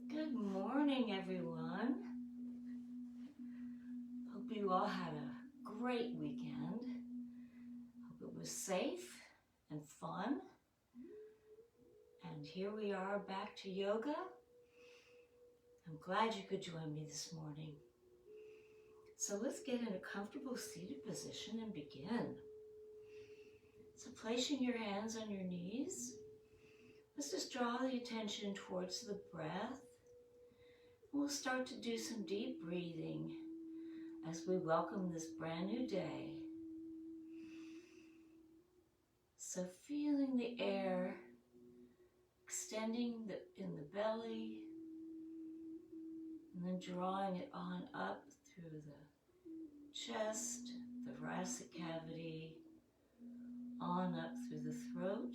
Good morning, everyone. Hope you all had a great weekend. Hope it was safe and fun. And here we are back to yoga. I'm glad you could join me this morning. So let's get in a comfortable seated position and begin. So placing your hands on your knees, let's just draw the attention towards the breath. We'll start to do some deep breathing as we welcome this brand new day. So feeling the air extending in the belly and then drawing it on up through the chest, the thoracic cavity, on up through the throat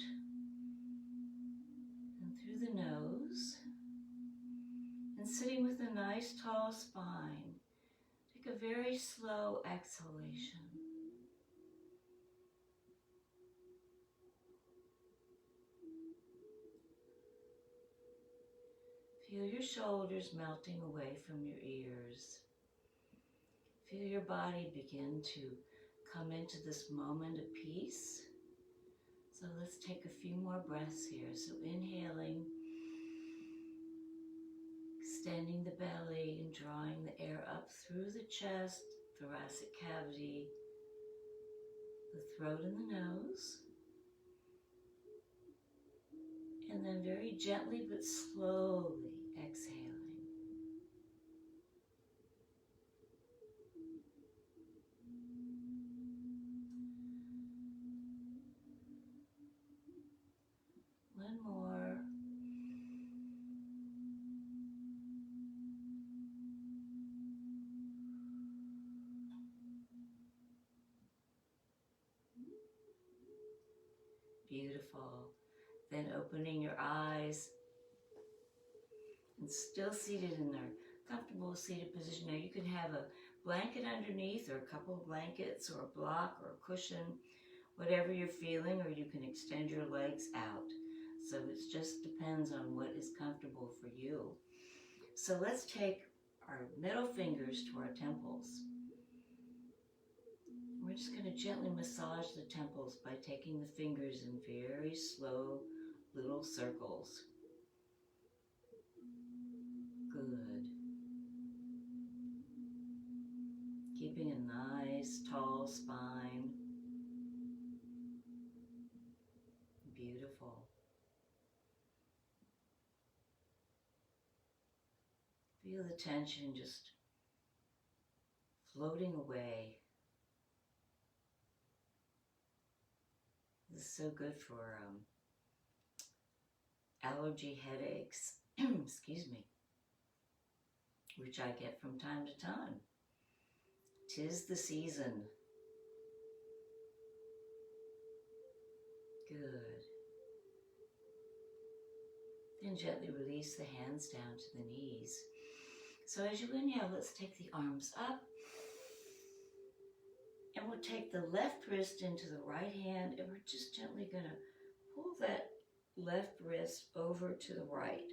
and through the nose. And sitting with a nice tall spine, take a very slow exhalation. Feel your shoulders melting away from your ears. Feel your body begin to come into this moment of peace. So let's take a few more breaths here. So inhaling, extending the belly and drawing the air up through the chest, thoracic cavity, the throat and the nose. And then very gently but slowly exhaling. One more. Beautiful. Then opening your eyes and still seated in a comfortable seated position. Now you can have a blanket underneath or a couple of blankets or a block or a cushion, whatever you're feeling, or you can extend your legs out. So it just depends on what is comfortable for you. So let's take our middle fingers to our temples. We're just going to gently massage the temples by taking the fingers in very slow little circles. Good. Keeping a nice tall spine. Beautiful. Feel the tension just floating away. This is so good for allergy headaches, excuse me, which I get from time to time. 'Tis the season. Good. Then gently release the hands down to the knees. So as you inhale, let's take the arms up. And we'll take the left wrist into the right hand, and we're just gently going to pull that left wrist over to the right.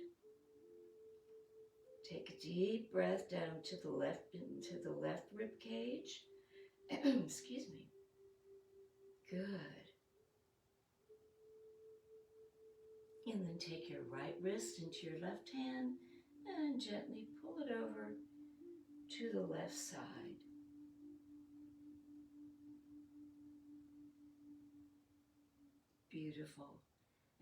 Take a deep breath down to the left, into the left rib cage. Excuse me. Good. And then take your right wrist into your left hand and gently pull it over to the left side. Beautiful.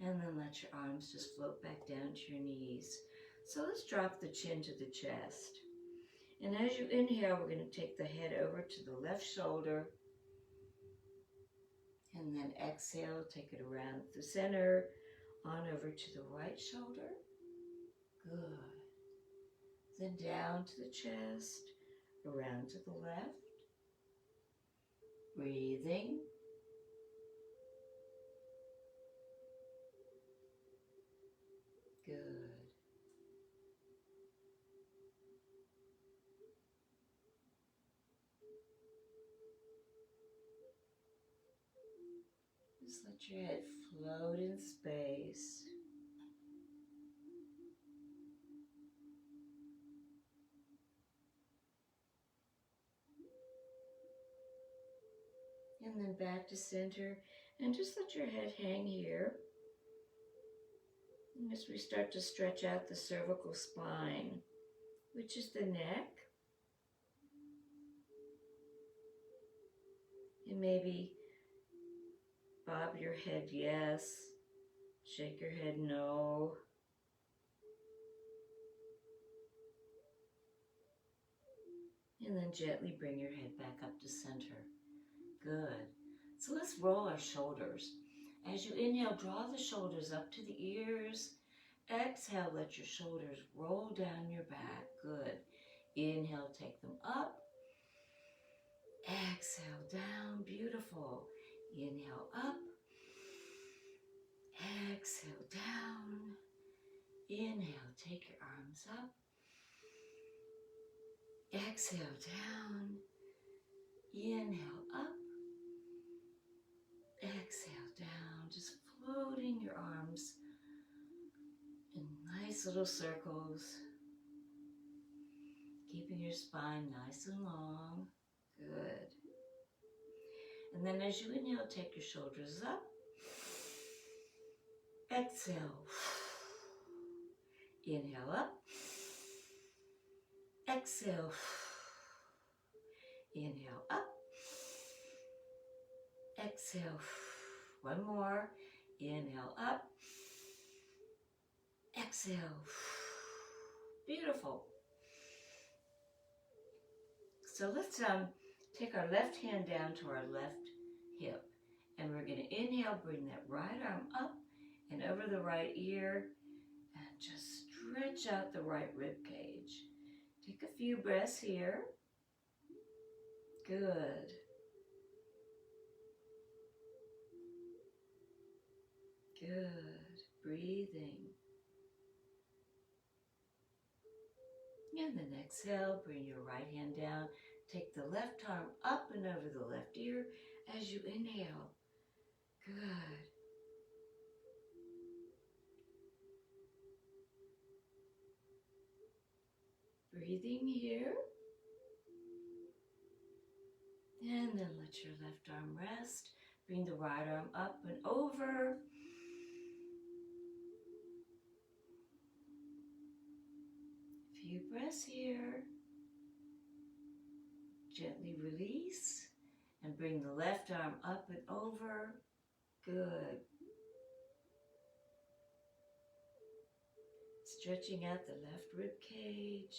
And then let your arms just float back down to your knees. So let's drop the chin to the chest. And as you inhale, we're going to take the head over to the left shoulder. And then exhale, take it around the center, on over to the right shoulder. Good. Then down to the chest, around to the left. Breathing. Good. Just let your head float in space. And then back to center. And just let your head hang here. And as we start to stretch out the cervical spine, which is the neck. And maybe bob your head yes, shake your head no. And then gently bring your head back up to center. Good. So let's roll our shoulders. As you inhale, draw the shoulders up to the ears. Exhale, let your shoulders roll down your back. Good. Inhale, take them up. Exhale, down. Beautiful. Inhale, up. Exhale, down. Inhale, take your arms up. Exhale, down. Inhale, up. Exhale, down. Just floating your arms in nice little circles. Keeping your spine nice and long. Good. And then as you inhale, take your shoulders up. Exhale. Inhale up. Exhale. Inhale up. Exhale. One more. Inhale up. Exhale. Beautiful. So let's take our left hand down to our left hip. And we're going to inhale, bring that right arm up and over the right ear. And just stretch out the right rib cage. Take a few breaths here. Good. Good. Breathing. And then exhale, bring your right hand down. Take the left arm up and over the left ear as you inhale. Good. Breathing here. And then let your left arm rest. Bring the right arm up and over. Few breaths here. Gently release and bring the left arm up and over. Good. Stretching out the left rib cage.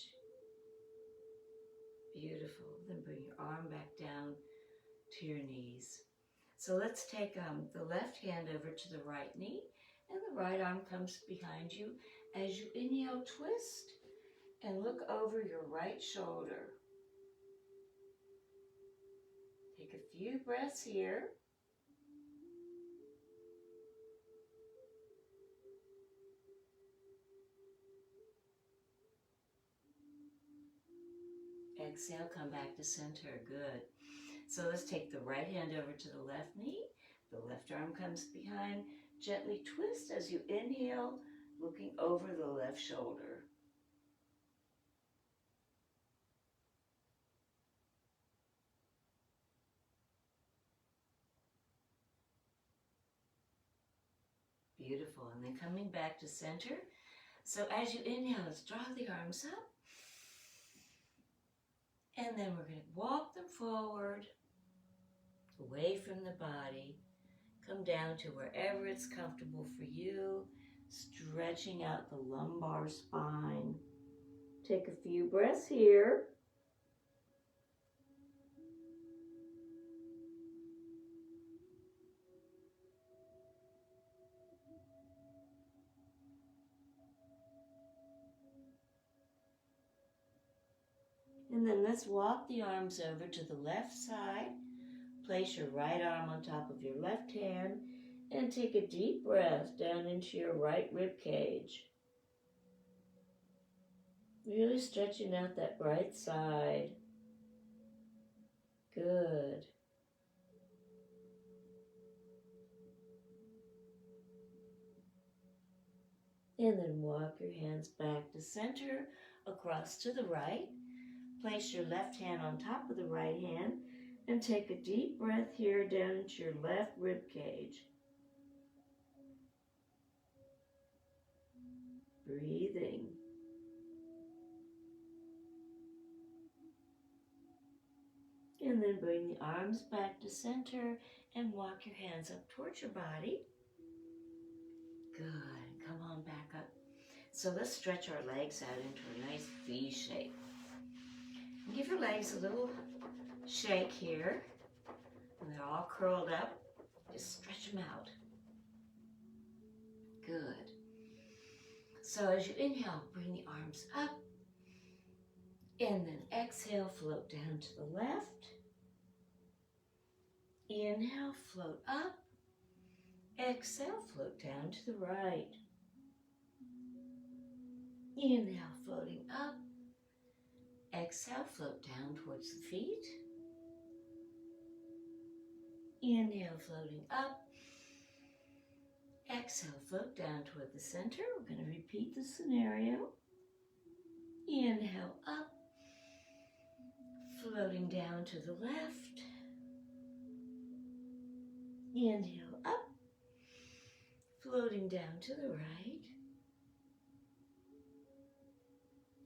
Beautiful. Then bring your arm back down to your knees. So let's take the left hand over to the right knee, and the right arm comes behind you. As you inhale, twist and look over your right shoulder. Take a few breaths here. Exhale, come back to center. Good. So let's take the right hand over to the left knee. The left arm comes behind. Gently twist as you inhale, looking over the left shoulder. Beautiful. And then coming back to center. So as you inhale, let's draw the arms up. And then we're going to walk them forward, away from the body. Come down to wherever it's comfortable for you, stretching out the lumbar spine. Take a few breaths here. And then let's walk the arms over to the left side. Place your right arm on top of your left hand and take a deep breath down into your right rib cage. Really stretching out that right side. Good. And then walk your hands back to center, across to the right. Place your left hand on top of the right hand and take a deep breath here down into your left rib cage. Breathing. And then bring the arms back to center and walk your hands up towards your body. Good. Come on back up. So let's stretch our legs out into a nice V shape. And give your legs a little shake here. And they're all curled up. Just stretch them out. Good. So as you inhale, bring the arms up. And then exhale, float down to the left. Inhale, float up. Exhale, float down to the right. Inhale, floating up. Exhale, float down towards the feet. Inhale, floating up. Exhale, float down toward the center. We're going to repeat the scenario. Inhale, up. Floating down to the left. Inhale, up. Floating down to the right.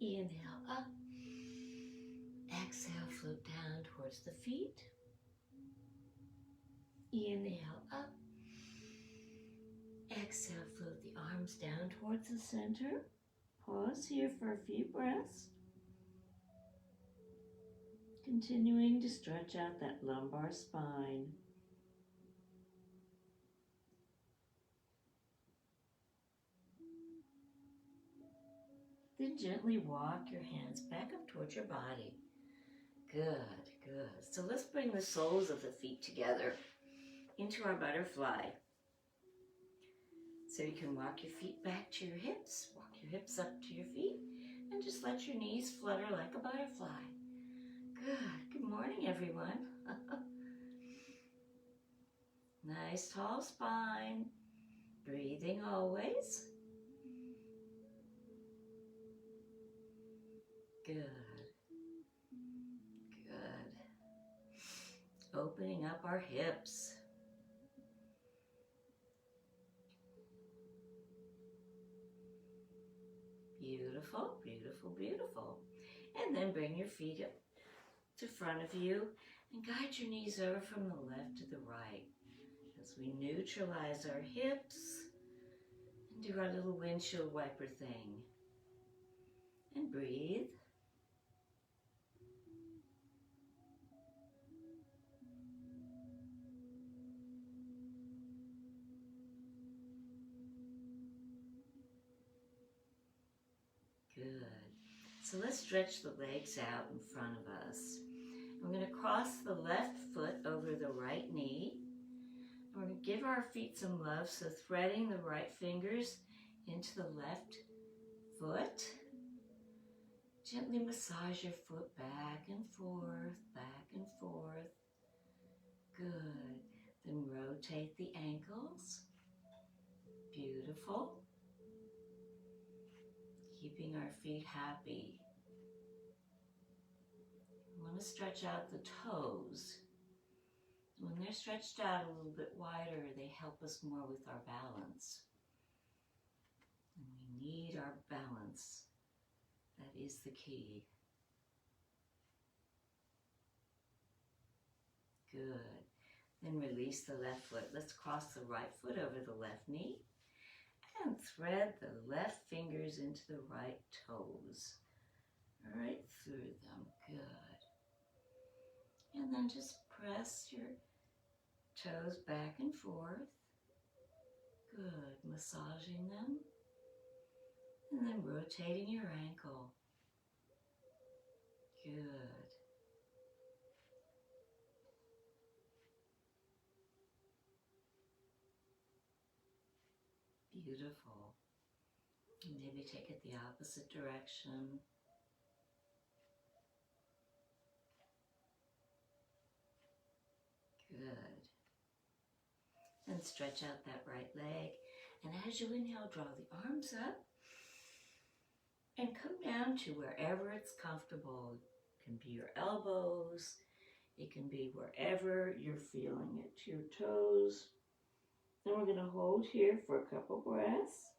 Inhale, up. Exhale, float down towards the feet. Inhale, up. Exhale, float the arms down towards the center. Pause here for a few breaths. Continuing to stretch out that lumbar spine. Then gently walk your hands back up towards your body. Good, good. So let's bring the soles of the feet together into our butterfly. So you can walk your feet back to your hips, walk your hips up to your feet, and just let your knees flutter like a butterfly. Good. Good morning, everyone. Nice tall spine. Breathing always. Good. Good. Opening up our hips. Beautiful, beautiful, beautiful. And then bring your feet up to front of you and guide your knees over from the left to the right as we neutralize our hips and do our little windshield wiper thing. And breathe. Good. So let's stretch the legs out in front of us. We're going to cross the left foot over the right knee. We're going to give our feet some love, so threading the right fingers into the left foot. Gently massage your foot back and forth, back and forth. Good. Then rotate the ankles. Beautiful. Keeping our feet happy. We want to stretch out the toes. When they're stretched out a little bit wider, they help us more with our balance. And we need our balance. That is the key. Good. Then release the left foot. Let's cross the right foot over the left knee and thread the left fingers into the right toes. Right through them. Good. And then just press your toes back and forth. Good. Massaging them. And then rotating your ankle. Good. Beautiful. And maybe take it the opposite direction. Good. And stretch out that right leg And as you inhale, draw the arms up and come down to wherever it's comfortable. It can be your elbows. It can be wherever you're feeling it, to your toes. Then we're going to hold here for a couple breaths.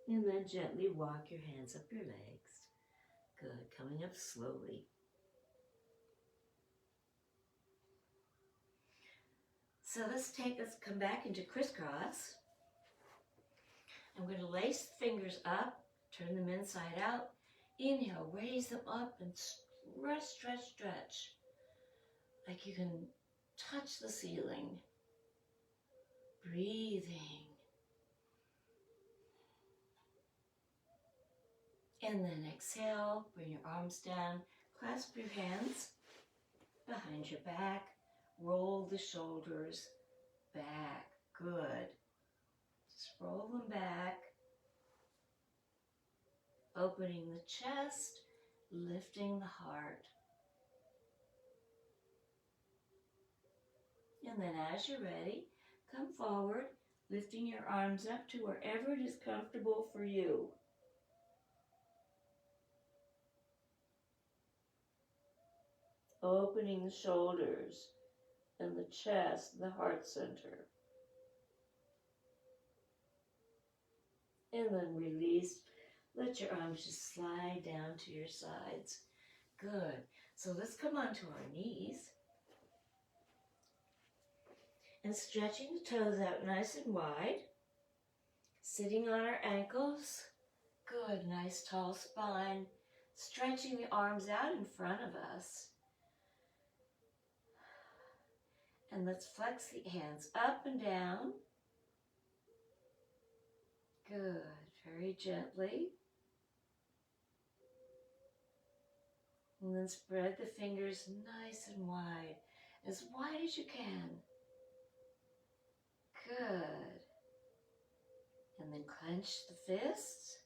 And then gently walk your hands up your legs. Good, coming up slowly. So let's come back into crisscross. I'm going to lace the fingers up, turn them inside out. Inhale, raise them up and stretch, stretch, stretch. Like you can touch the ceiling. Breathing. And then exhale, bring your arms down, clasp your hands behind your back, roll the shoulders back. Good. Just roll them back, opening the chest, lifting the heart. And then as you're ready, come forward, lifting your arms up to wherever it is comfortable for you. Opening the shoulders and the chest, the heart center. And then release. Let your arms just slide down to your sides. Good. So let's come onto our knees. And stretching the toes out nice and wide. Sitting on our ankles. Good. Nice tall spine. Stretching the arms out in front of us. And let's flex the hands up and down. Good. Very gently. And then spread the fingers nice and wide as you can. Good. And then clench the fists.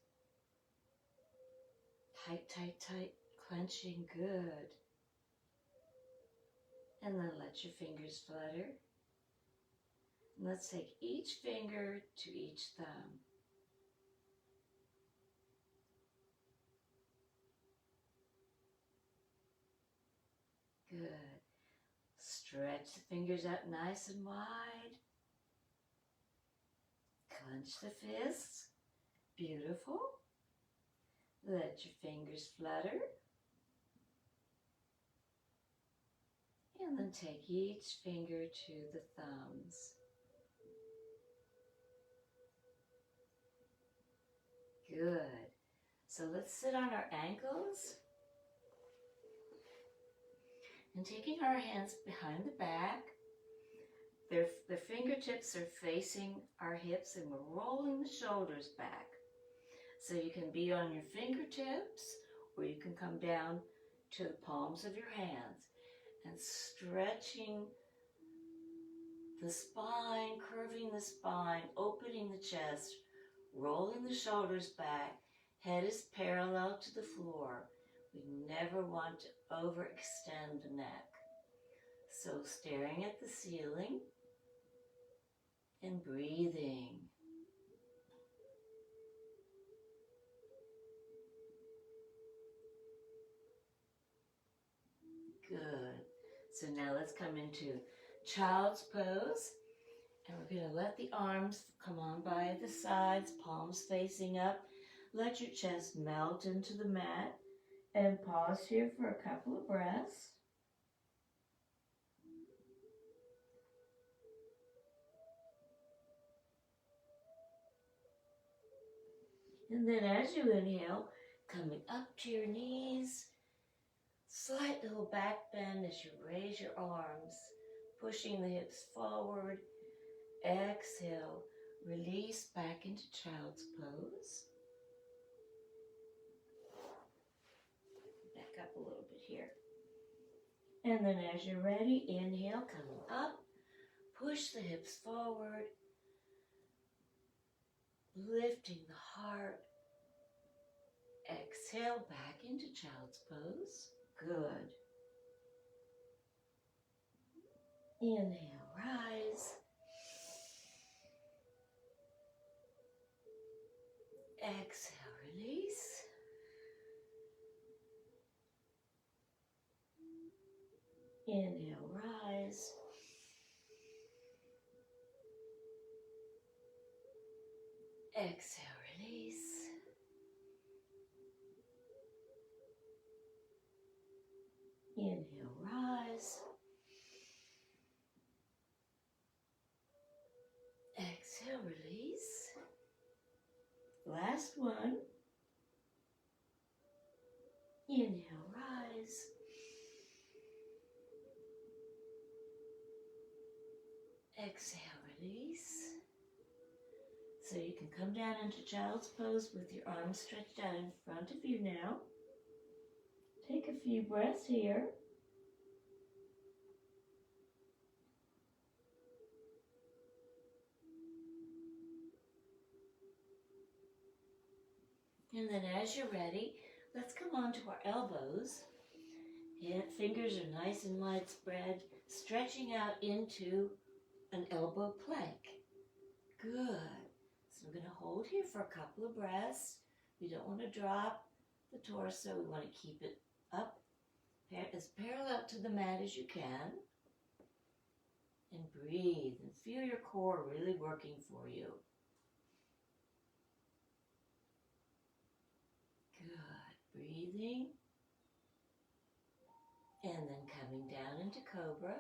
Tight, tight, tight. Clenching. Good. And then let your fingers flutter. And let's take each finger to each thumb. Good. Stretch the fingers out nice and wide. Clench the fists. Beautiful. Let your fingers flutter. And then take each finger to the thumbs. Good. So let's sit on our ankles. And taking our hands behind the back, their fingertips are facing our hips and we're rolling the shoulders back. So you can be on your fingertips or you can come down to the palms of your hands and stretching the spine, curving the spine, opening the chest, rolling the shoulders back. Head is parallel to the floor. We never want to overextend the neck. So staring at the ceiling and breathing. Good. So now let's come into child's pose. And we're going to let the arms come on by the sides, palms facing up. Let your chest melt into the mat. And pause here for a couple of breaths. And then as you inhale, coming up to your knees, slight little back bend as you raise your arms, pushing the hips forward. Exhale, release back into child's pose. Back up a little bit here. And then as you're ready, inhale, coming up, push the hips forward. lifting the heart. Exhale back into child's pose. Good. Inhale, rise. Exhale, release. Inhale, rise. Exhale, release. Inhale, rise. Exhale, release. Last one. Inhale, rise. Exhale, release. So you can come down into child's pose with your arms stretched out in front of you now. Take a few breaths here. And then as you're ready, let's come onto our elbows. Fingers are nice and widespread, stretching out into an elbow plank. Good. So we're going to hold here for a couple of breaths. We don't want to drop the torso. We want to keep it up as parallel to the mat as you can. And breathe and feel your core really working for you. Good. Breathing. And then coming down into Cobra.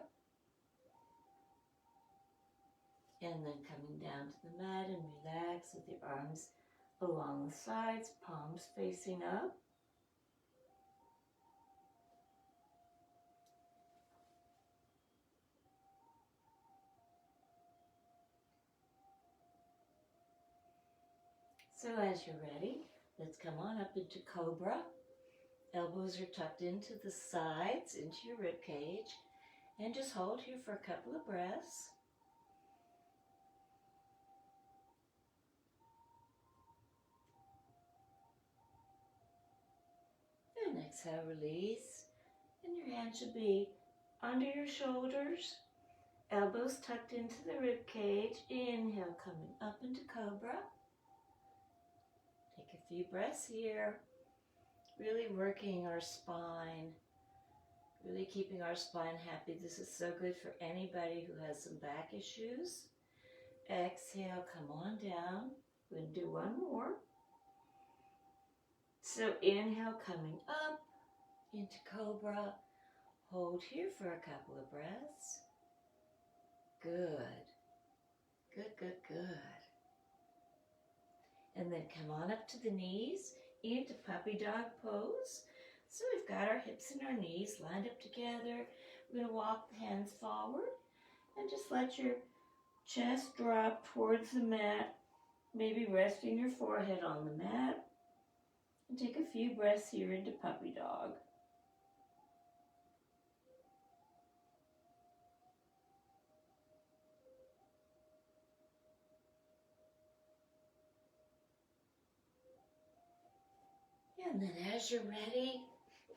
And then coming down to the mat and relax with your arms along the sides, palms facing up. So as you're ready, let's come on up into Cobra. Elbows are tucked into the sides, into your rib cage. And just hold here for a couple of breaths. And exhale, release. And your hands should be under your shoulders. Elbows tucked into the rib cage. Inhale, coming up into Cobra. Take a few breaths here. Really working our spine. Really keeping our spine happy. This is so good for anybody who has some back issues. Exhale, come on down. We're going to do one more. So inhale, coming up into Cobra. Hold here for a couple of breaths. Good. Good, good, good. And then come on up to the knees into puppy dog pose. So we've got our hips and our knees lined up together. We're going to walk the hands forward and just let your chest drop towards the mat, maybe resting your forehead on the mat. And take a few breaths here into puppy dog. And then as you're ready,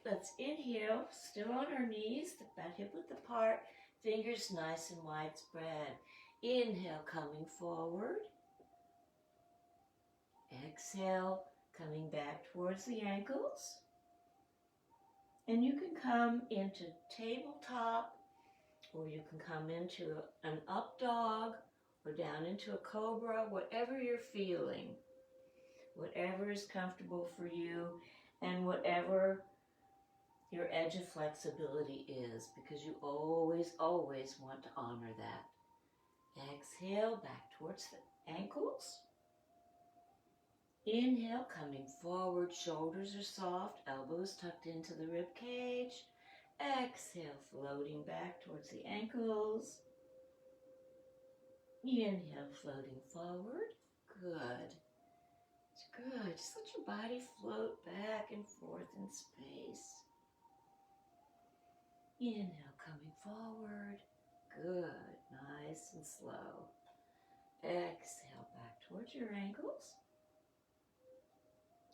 let's inhale, still on our knees, about hip width apart, fingers nice and widespread. Inhale, coming forward. Exhale, coming back towards the ankles. And you can come into tabletop, or you can come into an up dog, or down into a cobra, whatever you're feeling. Whatever is comfortable for you, and whatever your edge of flexibility is, because you always, always want to honor that. Exhale, back towards the ankles. Inhale, coming forward, shoulders are soft, elbows tucked into the rib cage. Exhale, floating back towards the ankles. Inhale, floating forward. Good. Good. Just let your body float back and forth in space. Inhale, coming forward. Good. Nice and slow. Exhale, back towards your ankles.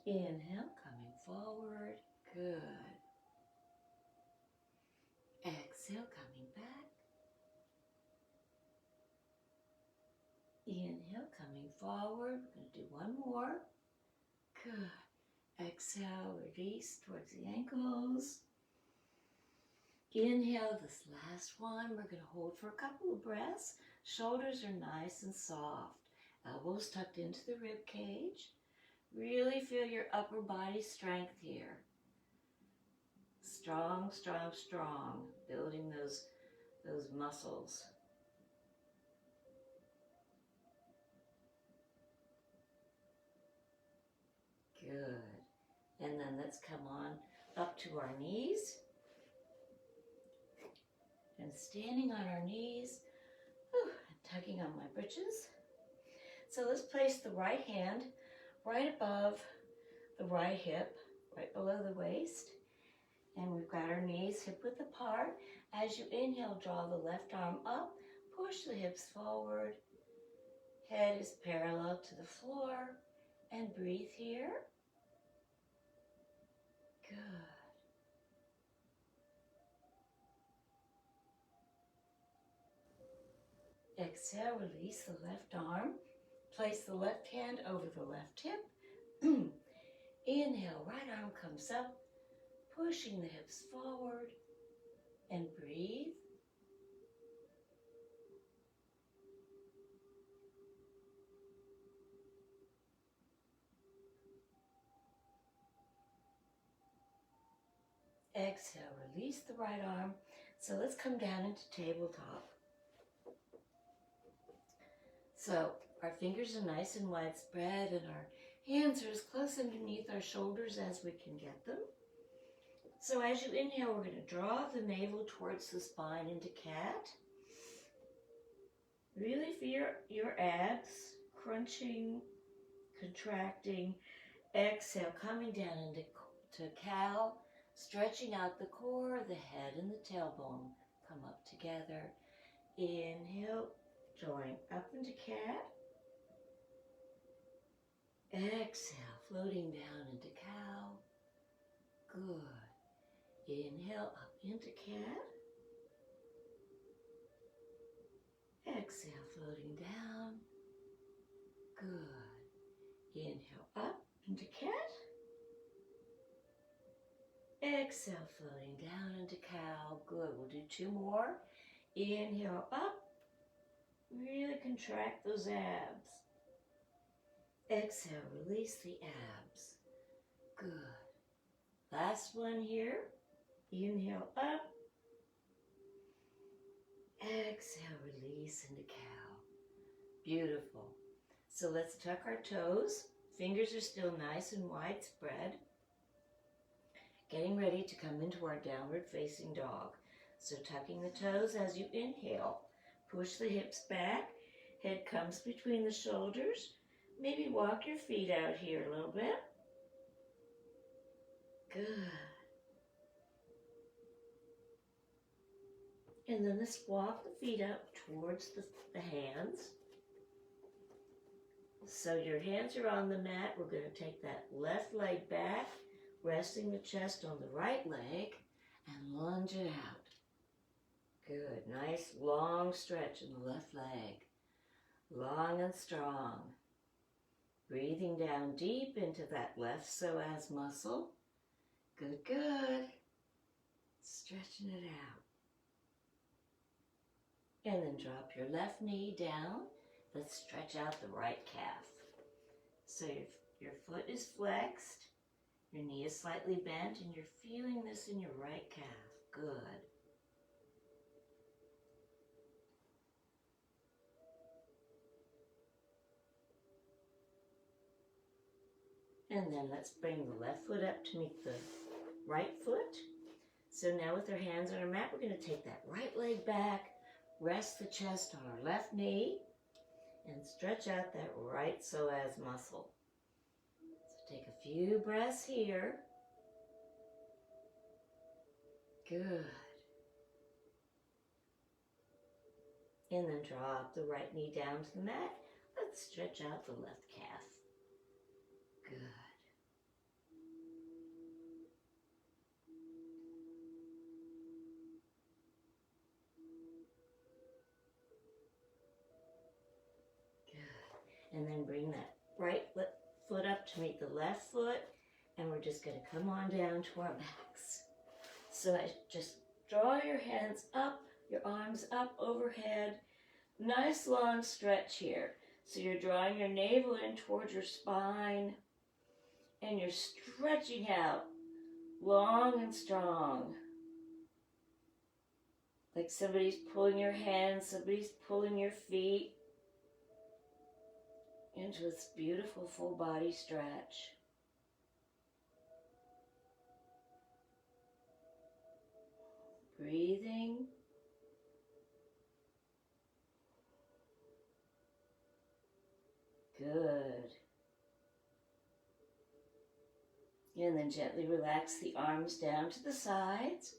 Inhale, coming forward. Good. Exhale, coming back. Inhale, coming forward. We're going to do one more. Good. Exhale, release towards the ankles. Inhale, this last one. We're going to hold for a couple of breaths. Shoulders are nice and soft. Elbows tucked into the rib cage. Really feel your upper body strength here. Strong, strong, strong. Building those muscles. Good. And then let's come on up to our knees. And standing on our knees, and tugging on my britches. So let's place the right hand right above the right hip, right below the waist. And we've got our knees hip width apart. As you inhale, draw the left arm up, push the hips forward. Head is parallel to the floor. And breathe here. Good. Exhale, release the left arm. Place the left hand over the left hip. Inhale, right arm comes up, pushing the hips forward. And breathe. Exhale, release the right arm. So let's come down into tabletop. So our fingers are nice and widespread and our hands are as close underneath our shoulders as we can get them. So as you inhale, we're going to draw the navel towards the spine into cat. Really feel your abs crunching, contracting. Exhale, coming down into cow, stretching out the core, the head and the tailbone come up together. Inhale, drawing up into cat. Exhale, floating down into cow. Good. Inhale, up into cat. Exhale, floating down. Good. Inhale, up into cat. Exhale, floating down into cow. Good. We'll do two more. Inhale, up. Really contract those abs. Exhale, release the abs. Good. Last one here. Inhale, up. Exhale, release into cow. Beautiful. So let's tuck our toes. Fingers are still nice and widespread. Getting ready to come into our downward facing dog. So tucking the toes as you inhale. Push the hips back. Head comes between the shoulders. Maybe walk your feet out here a little bit. Good. And then let's walk the feet up towards the hands. So your hands are on the mat. We're going to take that left leg back, resting the chest on the right leg, and lunge it out. Good. Nice long stretch in the left leg. Long and strong. Breathing down deep into that left psoas muscle. Good, good. Stretching it out. And then drop your left knee down. Let's stretch out the right calf. So your foot is flexed, your knee is slightly bent, and you're feeling this in your right calf. Good. And then let's bring the left foot up to meet the right foot. So now with our hands on our mat, we're going to take that right leg back, rest the chest on our left knee, and stretch out that right psoas muscle. So take a few breaths here. Good. And then drop the right knee down to the mat. let's stretch out the left calf. Good. Good. And then bring that right foot up to meet the left foot, and we're just going to come on down to our backs. So I just draw your hands up, your arms up overhead. Nice long stretch here. So you're drawing your navel in towards your spine, and you're stretching out long and strong. Like somebody's pulling your hands, somebody's pulling your feet into this beautiful full body stretch. Breathing. Good. And then gently relax the arms down to the sides.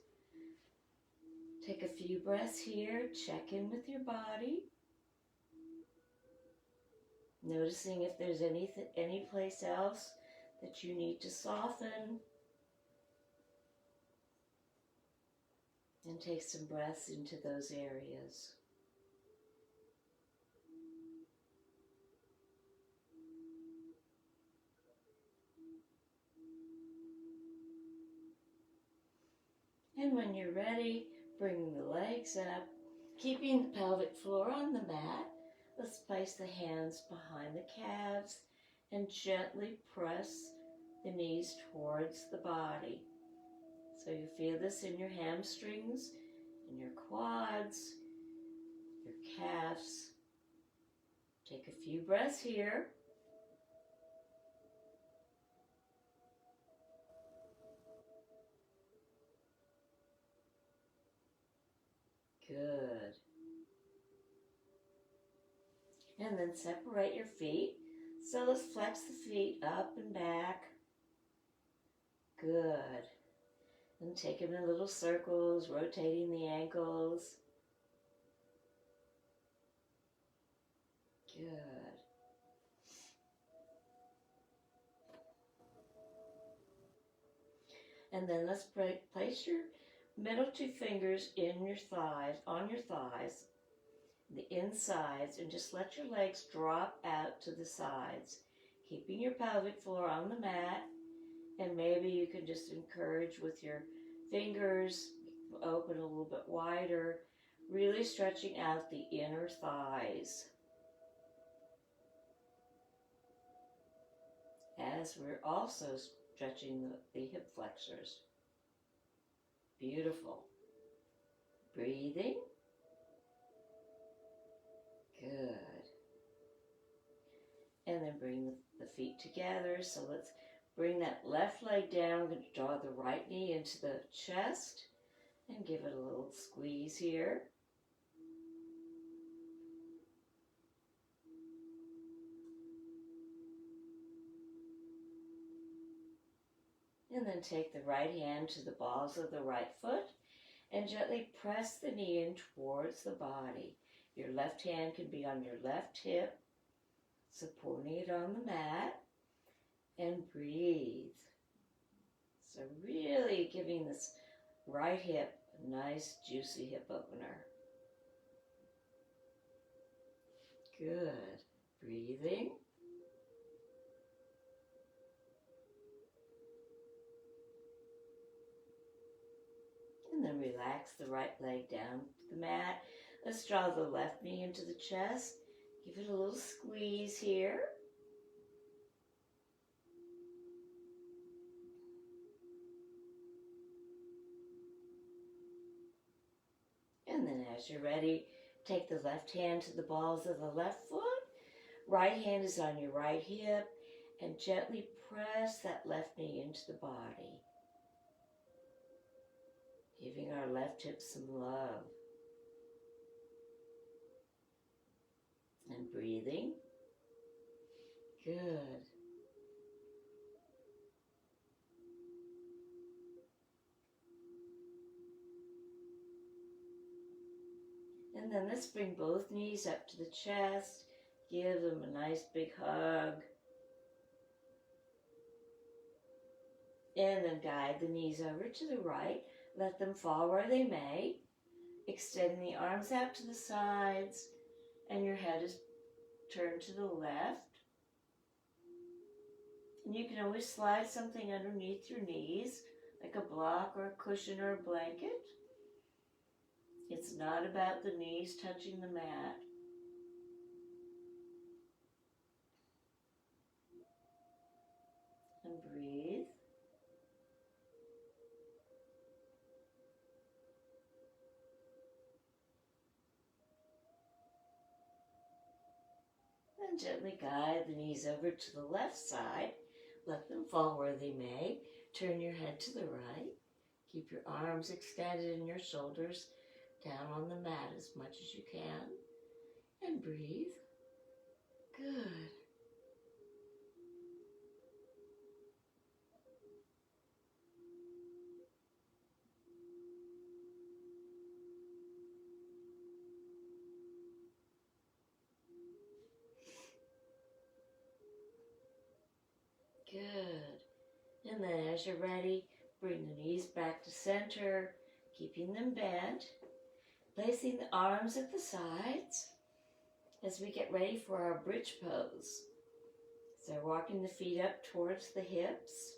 Take a few breaths here. Check in with your body. Noticing if there's any place else that you need to soften. And take some breaths into those areas. And when you're ready, bring the legs up, keeping the pelvic floor on the mat. Let's place the hands behind the calves and gently press the knees towards the body. So you feel this in your hamstrings, in your quads, your calves. Take a few breaths here. Good. And then separate your feet. So let's flex the feet up and back. Good. And take them in little circles, rotating the ankles. Good. And then let's place your middle two fingers in your thighs, on your thighs, the insides, and just let your legs drop out to the sides, keeping your pelvic floor on the mat. And maybe you can just encourage with your fingers, open a little bit wider, really stretching out the inner thighs. As we're also stretching the hip flexors. Beautiful. Breathing. Good. And then bring the feet together. So let's bring that left leg down. We're going to draw the right knee into the chest and give it a little squeeze here. And then take the right hand to the balls of the right foot and gently press the knee in towards the body. Your left hand can be on your left hip, supporting it on the mat, and breathe. So really giving this right hip a nice juicy hip opener. Good. Breathing. And then relax the right leg down to the mat. Let's draw the left knee into the chest. Give it a little squeeze here. And then as you're ready, take the left hand to the balls of the left foot. Right hand is on your right hip, and gently press that left knee into the body. Giving our left hip some love. And breathing. Good. And then let's bring both knees up to the chest, Give them a nice big hug. And then guide the knees over to the right. Let them fall where they may. Extend the arms out to the sides, and your head is turned to the left. And you can always slide something underneath your knees, like a block or a cushion or a blanket. It's not about the knees touching the mat. And breathe. And gently guide the knees over to the left side. Let them fall where they may. Turn your head to the right. Keep your arms extended and your shoulders down on the mat as much as you can. And breathe. Good. Good. And then as you're ready, bring the knees back to center, keeping them bent. Placing the arms at the sides as we get ready for our bridge pose. So walking the feet up towards the hips.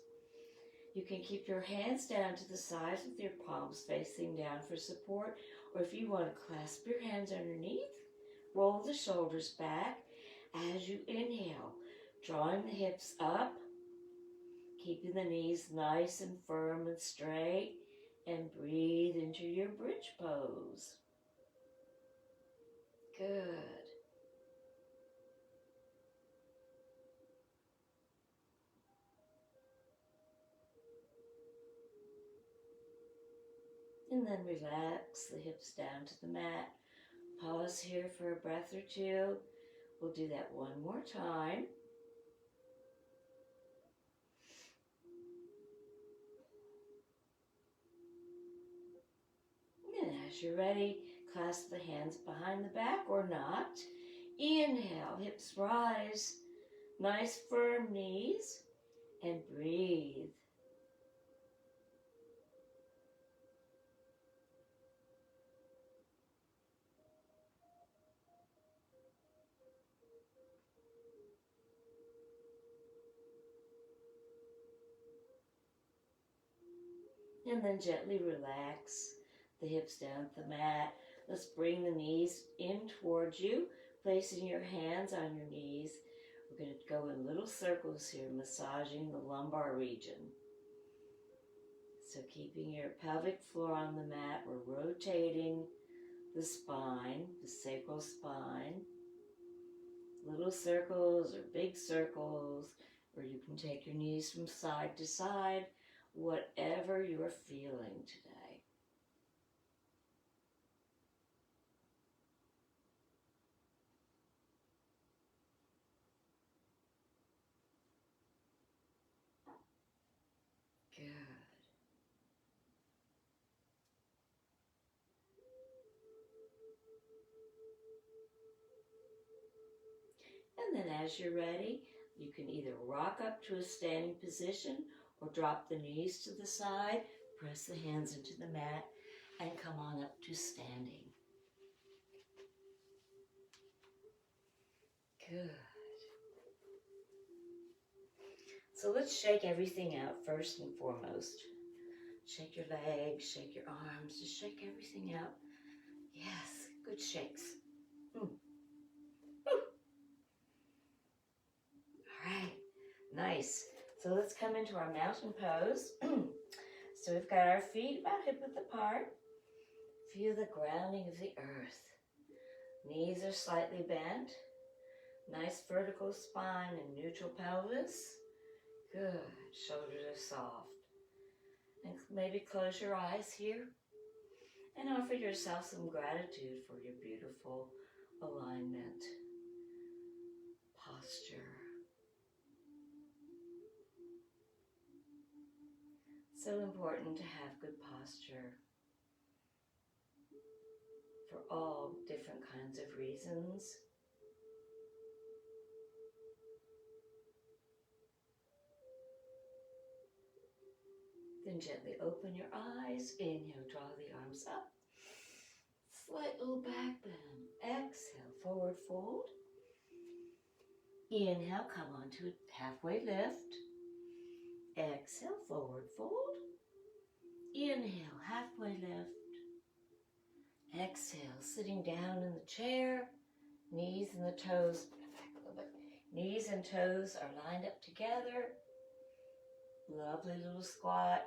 You can keep your hands down to the sides with your palms facing down for support, or if you want to clasp your hands underneath, roll the shoulders back as you inhale, drawing the hips up, keeping the knees nice and firm and straight, and breathe into your bridge pose. Good. And then relax the hips down to the mat. Pause here for a breath or two. We'll do that one more time. And as you're ready, clasp the hands behind the back or not. Inhale, hips rise. Nice firm knees. And breathe. And then gently relax the hips down at the mat. Let's bring the knees in towards you, placing your hands on your knees. We're going to go in little circles here, massaging the lumbar region. So keeping your pelvic floor on the mat, we're rotating the spine, the sacral spine. Little circles or big circles, or you can take your knees from side to side, whatever you're feeling today. Good. And then as you're ready, you can either rock up to a standing position or drop the knees to the side, press the hands into the mat, and come on up to standing. Good. So let's shake everything out first and foremost. Shake your legs, shake your arms, just shake everything out. Yes, good shakes. All right, nice. So let's come into our mountain pose. So we've got our feet about hip-width apart. Feel the grounding of the earth. Knees are slightly bent. Nice vertical spine and neutral pelvis. Good. Shoulders are soft. And maybe close your eyes here and offer yourself some gratitude for your beautiful alignment, posture. So important to have good posture for all different kinds of reasons. and gently open your eyes. Inhale, draw the arms up. Slight little back bend. Exhale, forward fold. Inhale, come onto a halfway lift. Exhale, forward fold. Inhale, halfway lift. Exhale, sitting down in the chair. Knees and the toes, back a little bit. Knees and toes are lined up together. Lovely little squat.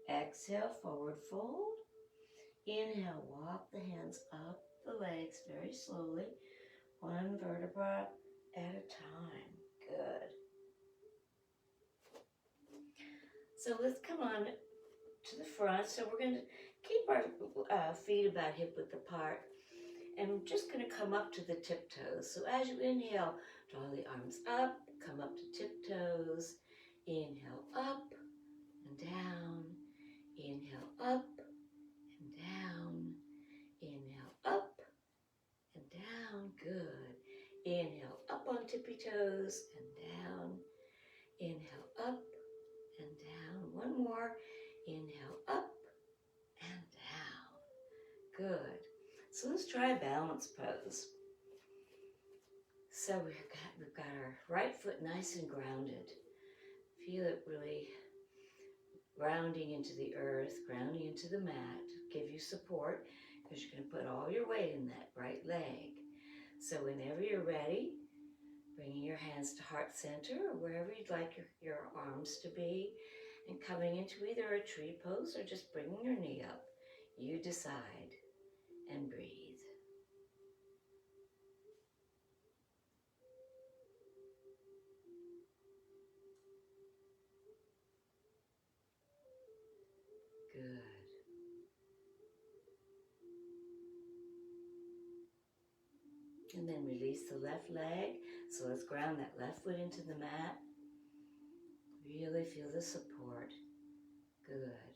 Exhale, forward fold. Inhale, walk the hands up the legs very slowly, one vertebra at a time. Good. So let's come on to the front. So we're going to keep our feet about hip width apart. And we're just going to come up to the tiptoes. So as you inhale, draw the arms up, come up to tiptoes. Inhale, up and down. Inhale, up and down. Inhale, up and down. Good. Inhale, up on tippy toes and down. Inhale, up and down. One more. Inhale, up and down. Good. So let's try a balance pose. So we've got our right foot nice and grounded. Feel it really grounding into the earth, grounding into the mat. Give you support because you're going to put all your weight in that right leg. So whenever you're ready, bringing your hands to heart center or wherever you'd like your arms to be, and coming into either a tree pose or just bringing your knee up. You decide, and breathe. Good. And then release the left leg. So let's ground that left foot into the mat. Really feel the support. Good.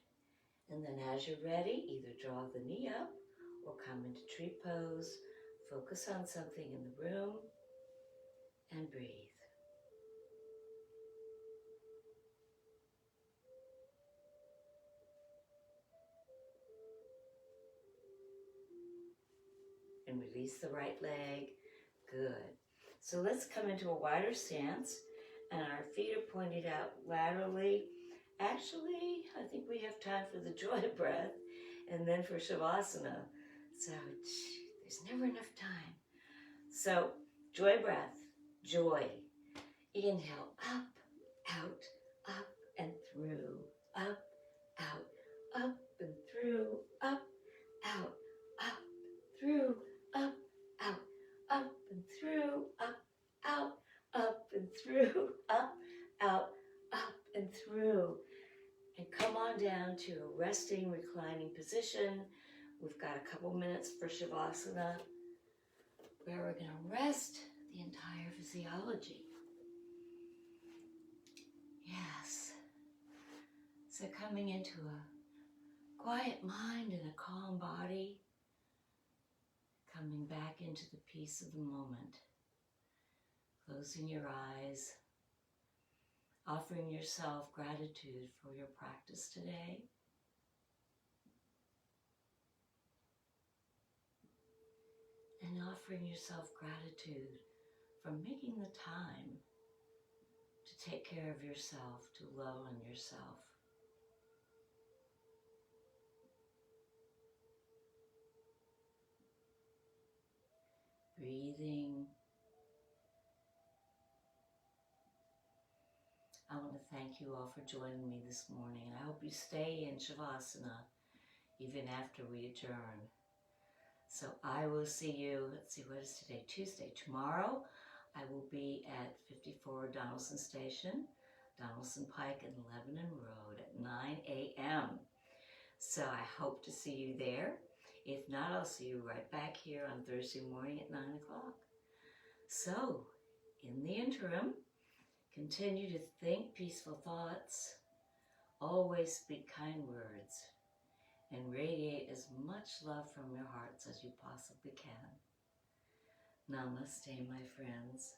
And then as you're ready, either draw the knee up or come into tree pose. Focus on something in the room and breathe. And release the right leg. Good. So let's come into a wider stance, and our feet are pointed out laterally. Actually, I think we have time for the joy breath and then for Shavasana. So there's never enough time. So joy breath, joy. Inhale, up, out, up and through, up, out, up and through, up, out, through, up, out, and through, up and through, up, and through. And come on down to a resting, reclining position. We've got a couple minutes for Shavasana, where we're going to rest the entire physiology. Yes. So coming into a quiet mind and a calm body, coming back into the peace of the moment, closing your eyes, offering yourself gratitude for your practice today. And offering yourself gratitude for making the time to take care of yourself, to love on yourself. Breathing. I want to thank you all for joining me this morning, and I hope you stay in Shavasana even after we adjourn. So I will see you, let's see, what is today? Tuesday. Tomorrow I will be at 54 Donaldson Station, Donaldson Pike and Lebanon Road at 9 a.m. So I hope to see you there. If not, I'll see you right back here on Thursday morning at 9 o'clock. So, in the interim, continue to think peaceful thoughts, always speak kind words, and radiate as much love from your hearts as you possibly can. Namaste, my friends.